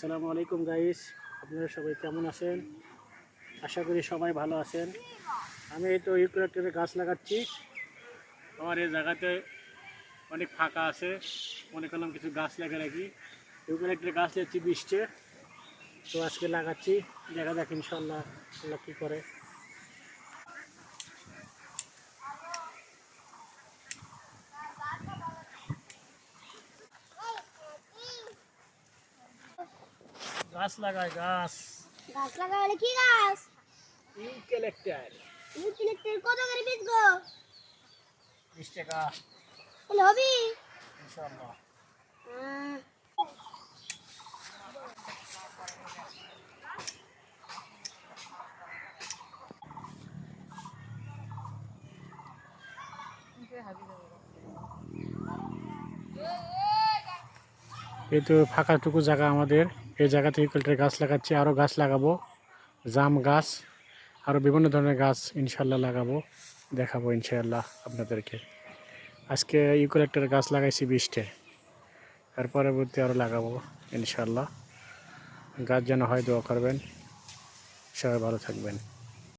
আসসালামু আলাইকুম গাইস, আপনারা সবাই কেমন আছেন? আশা করি সবাই ভালো আছেন। আমি এই তো ইউক্যালিপটাসের গাছ লাগাচ্ছি। আমার এই জায়গাতে অনেক ফাঁকা আছে, মনে করলাম কিছু গাছ লাগিয়ে রাখি। ইউক্যালিপটাসের গাছ লাগাচ্ছি 20টে, তো আজকে লাগাচ্ছি, দেখা যাক ইনশাল্লাহ আল্লাহ কী করে। গাছ লাগায় গাছ। গাছ লাগালে কি গাছ? ইউক্যালিপটাস। ইউক্যালিপটাস কত করে পিস গো? 20 টাকা তাহলে হবি ইনশাল্লাহ। এই তো ফাঁকাটুকু জায়গা আমাদের, এই জায়গাতে ইউক্যালিপটাস গাছ লাগাচ্ছি, আরও গাছ লাগাবো, জাম গাছ, আরও বিভিন্ন ধরনের গাছ ইনশাল্লাহ লাগাবো, দেখাবো ইনশাল্লাহ আপনাদেরকে। আজকে ইউক্যালিপটাস গাছ লাগাইছি 20টে, এর পরবর্তী আরও লাগাবো ইনশাল্লাহ। গাছ যেন হয় দোয়া করবেন, সবাই ভালো থাকবেন।